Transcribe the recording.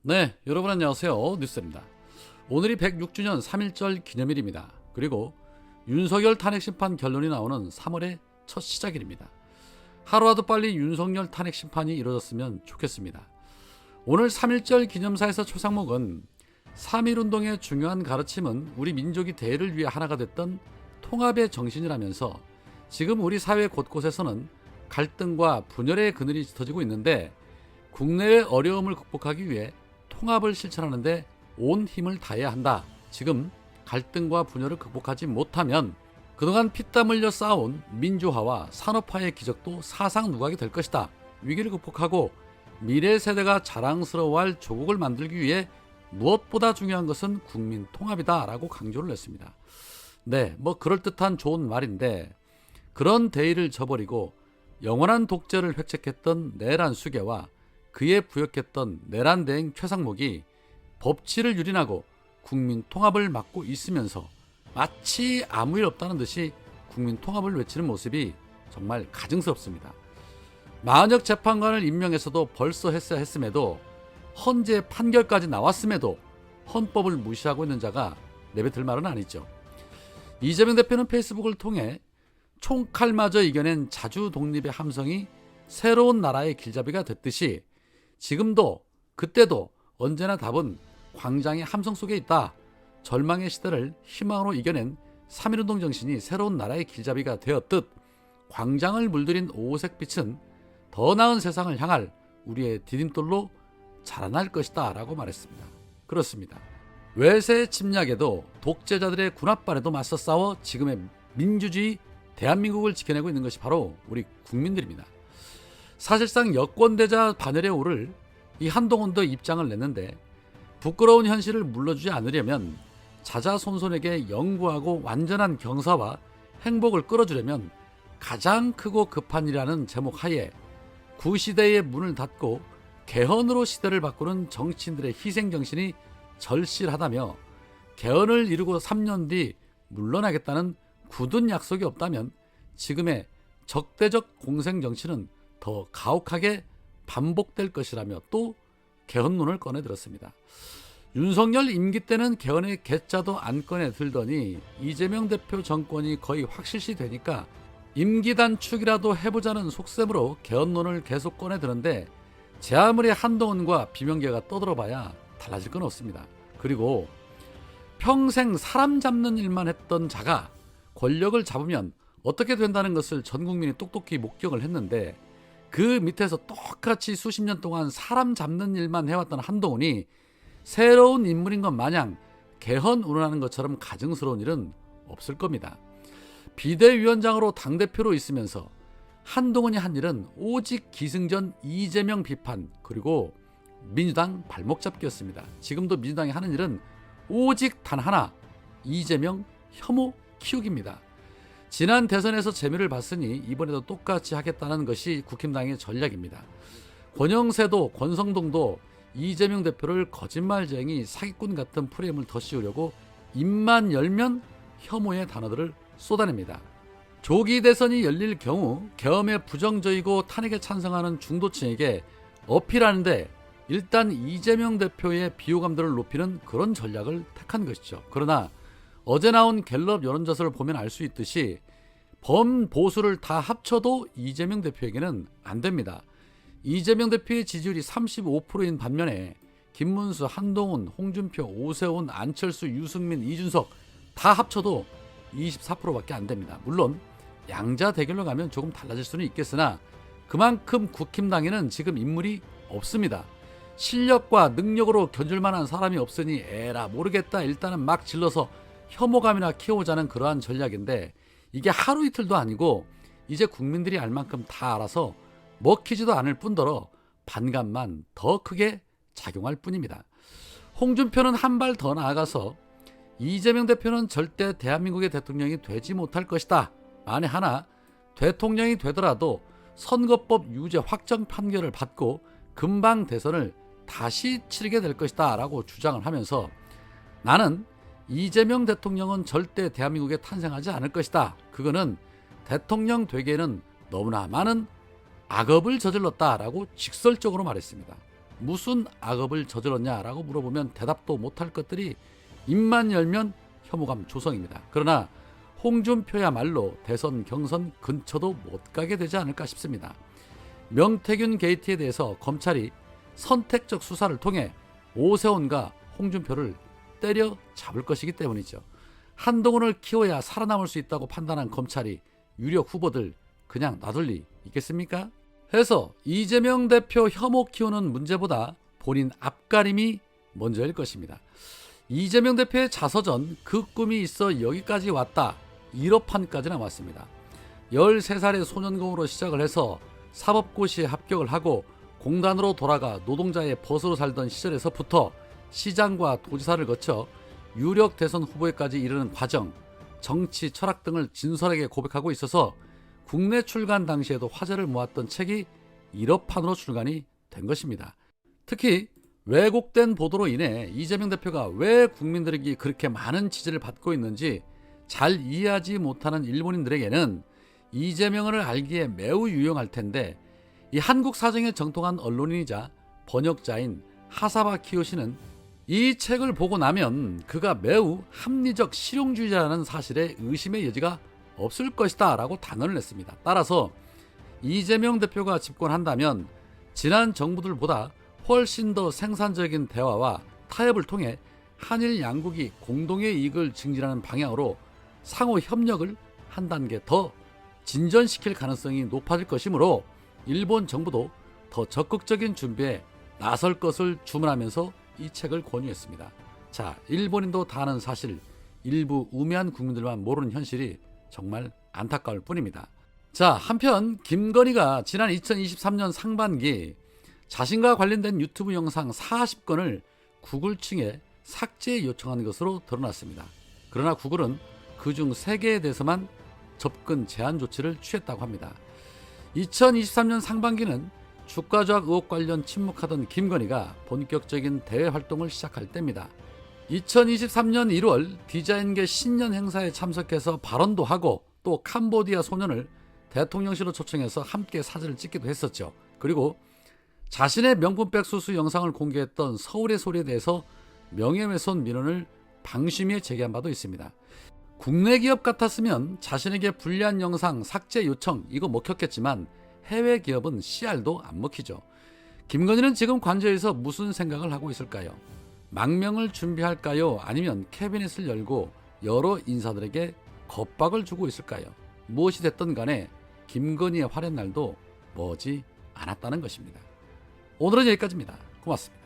네, 여러분 안녕하세요. 뉴스입니다. 오늘이 106주년 3.1절 기념일입니다. 그리고 윤석열 탄핵 심판 결론이 나오는 3월의 첫 시작일입니다. 하루라도 빨리 윤석열 탄핵 심판이 이루어졌으면 좋겠습니다. 오늘 3.1절 기념사에서 최상목은 3.1운동의 중요한 가르침은 우리 민족이 대의를 위해 하나가 됐던 통합의 정신이라면서 지금 우리 사회 곳곳에서는 갈등과 분열의 그늘이 짙어지고 있는데 국내의 어려움을 극복하기 위해 통합을 실천하는 데 온 힘을 다해야 한다. 지금 갈등과 분열을 극복하지 못하면 그동안 피땀 흘려 쌓아온 민주화와 산업화의 기적도 사상 누각이 될 것이다. 위기를 극복하고 미래 세대가 자랑스러워할 조국을 만들기 위해 무엇보다 중요한 것은 국민 통합이다 라고 강조를 했습니다. 네, 그럴듯한 좋은 말인데 그런 대의를 저버리고 영원한 독재를 획책했던 내란 수계와 그에 부역했던 내란 대행 최상목이 법치를 유린하고 국민 통합을 막고 있으면서 마치 아무 일 없다는 듯이 국민 통합을 외치는 모습이 정말 가증스럽습니다. 만역 재판관을 임명해서도 벌써 했어야 했음에도 헌재 판결까지 나왔음에도 헌법을 무시하고 있는 자가 내뱉을 말은 아니죠. 이재명 대표는 페이스북을 통해 총칼마저 이겨낸 자주 독립의 함성이 새로운 나라의 길잡이가 됐듯이 지금도 그때도 언제나 답은 광장의 함성 속에 있다. 절망의 시대를 희망으로 이겨낸 3.1운동 정신이 새로운 나라의 길잡이가 되었듯 광장을 물들인 오색 빛은 더 나은 세상을 향할 우리의 디딤돌로 자라날 것이다 라고 말했습니다. 그렇습니다. 외세 침략에도 독재자들의 군합반에도 맞서 싸워 지금의 민주주의 대한민국을 지켜내고 있는 것이 바로 우리 국민들입니다. 사실상 여권대자 반열에 오를 이 한동훈도 입장을 냈는데 부끄러운 현실을 물러주지 않으려면 자자손손에게 영구하고 완전한 경사와 행복을 끌어주려면 가장 크고 급한 일이라는 제목 하에 구시대의 문을 닫고 개헌으로 시대를 바꾸는 정치인들의 희생정신이 절실하다며 개헌을 이루고 3년 뒤 물러나겠다는 굳은 약속이 없다면 지금의 적대적 공생정치는 더 가혹하게 반복될 것이라며 또 개헌론을 꺼내들었습니다. 윤석열 임기 때는 개헌의 개자도 안 꺼내 들더니 이재명 대표 정권이 거의 확실시 되니까 임기 단축이라도 해보자는 속셈으로 개헌론을 계속 꺼내드는데 제 아무리 한동훈과 비명계가 떠들어봐야 달라질 건 없습니다. 그리고 평생 사람 잡는 일만 했던 자가 권력을 잡으면 어떻게 된다는 것을 전 국민이 똑똑히 목격을 했는데 그 밑에서 똑같이 수십 년 동안 사람 잡는 일만 해왔던 한동훈이 새로운 인물인 것 마냥 개헌 운운하는 것처럼 가증스러운 일은 없을 겁니다. 비대위원장으로 당대표로 있으면서 한동훈이 한 일은 오직 기승전 이재명 비판 그리고 민주당 발목 잡기였습니다. 지금도 민주당이 하는 일은 오직 단 하나, 이재명 혐오 키우기입니다. 지난 대선에서 재미를 봤으니 이번에도 똑같이 하겠다는 것이 국힘당의 전략입니다. 권영세도 권성동도 이재명 대표를 거짓말쟁이 사기꾼 같은 프레임을 더 씌우려고 입만 열면 혐오의 단어들을 쏟아냅니다. 조기 대선이 열릴 경우 계엄에 부정적이고 탄핵에 찬성하는 중도층에게 어필하는데 일단 이재명 대표의 비호감도를 높이는 그런 전략을 택한 것이죠. 그러나 어제 나온 갤럽 여론조사를 보면 알 수 있듯이 범보수를 다 합쳐도 이재명 대표에게는 안 됩니다. 이재명 대표의 지지율이 35%인 반면에 김문수, 한동훈, 홍준표, 오세훈, 안철수, 유승민, 이준석 다 합쳐도 24%밖에 안 됩니다. 물론 양자 대결로 가면 조금 달라질 수는 있겠으나 그만큼 국힘당에는 지금 인물이 없습니다. 실력과 능력으로 견줄 만한 사람이 없으니 에라 모르겠다 일단은 막 질러서 혐오감이나 키워보자는 그러한 전략인데 이게 하루 이틀도 아니고 이제 국민들이 알 만큼 다 알아서 먹히지도 않을 뿐더러 반감만 더 크게 작용할 뿐입니다. 홍준표는 한 발 더 나아가서 이재명 대표는 절대 대한민국의 대통령이 되지 못할 것이다. 만에 하나 대통령이 되더라도 선거법 유죄 확정 판결을 받고 금방 대선을 다시 치르게 될 것이다 라고 주장을 하면서 나는 이재명 대통령은 절대 대한민국에 탄생하지 않을 것이다. 그거는 대통령 되기에는 너무나 많은 악업을 저질렀다라고 직설적으로 말했습니다. 무슨 악업을 저질렀냐라고 물어보면 대답도 못할 것들이 입만 열면 혐오감 조성입니다. 그러나 홍준표야말로 대선 경선 근처도 못 가게 되지 않을까 싶습니다. 명태균 게이트에 대해서 검찰이 선택적 수사를 통해 오세훈과 홍준표를 때려 잡을 것이기 때문이죠. 한동훈을 키워야 살아남을 수 있다고 판단한 검찰이 유력 후보들 그냥 놔둘 리 있겠습니까? 해서 이재명 대표 혐오 키우는 문제보다 본인 앞가림이 먼저일 것입니다. 이재명 대표의 자서전 그 꿈이 있어 여기까지 왔다 1호판까지 나왔습니다. 13살의 소년공으로 시작을 해서 사법고시에 합격을 하고 공단으로 돌아가 노동자의 벗으로 살던 시절에서부터 시장과 도지사를 거쳐 유력 대선 후보에까지 이르는 과정, 정치 철학 등을 진솔하게 고백하고 있어서 국내 출간 당시에도 화제를 모았던 책이 1호판으로 출간이 된 것입니다. 특히 왜곡된 보도로 인해 이재명 대표가 왜 국민들에게 그렇게 많은 지지를 받고 있는지 잘 이해하지 못하는 일본인들에게는 이재명을 알기에 매우 유용할 텐데, 이 한국 사정에 정통한 언론인이자 번역자인 하사바 키요시는 이 책을 보고 나면 그가 매우 합리적 실용주의자라는 사실에 의심의 여지가 없을 것이다 라고 단언을 했습니다. 따라서 이재명 대표가 집권한다면 지난 정부들보다 훨씬 더 생산적인 대화와 타협을 통해 한일 양국이 공동의 이익을 증진하는 방향으로 상호 협력을 한 단계 더 진전시킬 가능성이 높아질 것이므로 일본 정부도 더 적극적인 준비에 나설 것을 주문하면서 이 책을 권유했습니다. 자, 일본인도 다 아는 사실, 일부 우매한 국민들만 모르는 현실이 정말 안타까울 뿐입니다. 자, 한편 김건희가 지난 2023년 상반기 자신과 관련된 유튜브 영상 40건을 구글 측에 삭제 요청한 것으로 드러났습니다. 그러나 구글은 그중 3개에 대해서만 접근 제한 조치를 취했다고 합니다. 2023년 상반기는 주가 조작 의혹 관련 침묵하던 김건희가 본격적인 대외 활동을 시작할 때입니다. 2023년 1월 디자인계 신년 행사에 참석해서 발언도 하고 또 캄보디아 소년을 대통령실로 초청해서 함께 사진을 찍기도 했었죠. 그리고 자신의 명품백 수수 영상을 공개했던 서울의 소리에 대해서 명예훼손 민원을 방심위에 제기한 바도 있습니다. 국내 기업 같았으면 자신에게 불리한 영상 삭제 요청 이거 먹혔겠지만 해외 기업은 CR도 안 먹히죠. 김건희는 지금 관저에서 무슨 생각을 하고 있을까요? 망명을 준비할까요? 아니면 캐비넷을 열고 여러 인사들에게 겁박을 주고 있을까요? 무엇이 됐든 간에 김건희의 화려한 날도 머지 않았다는 것입니다. 오늘은 여기까지입니다. 고맙습니다.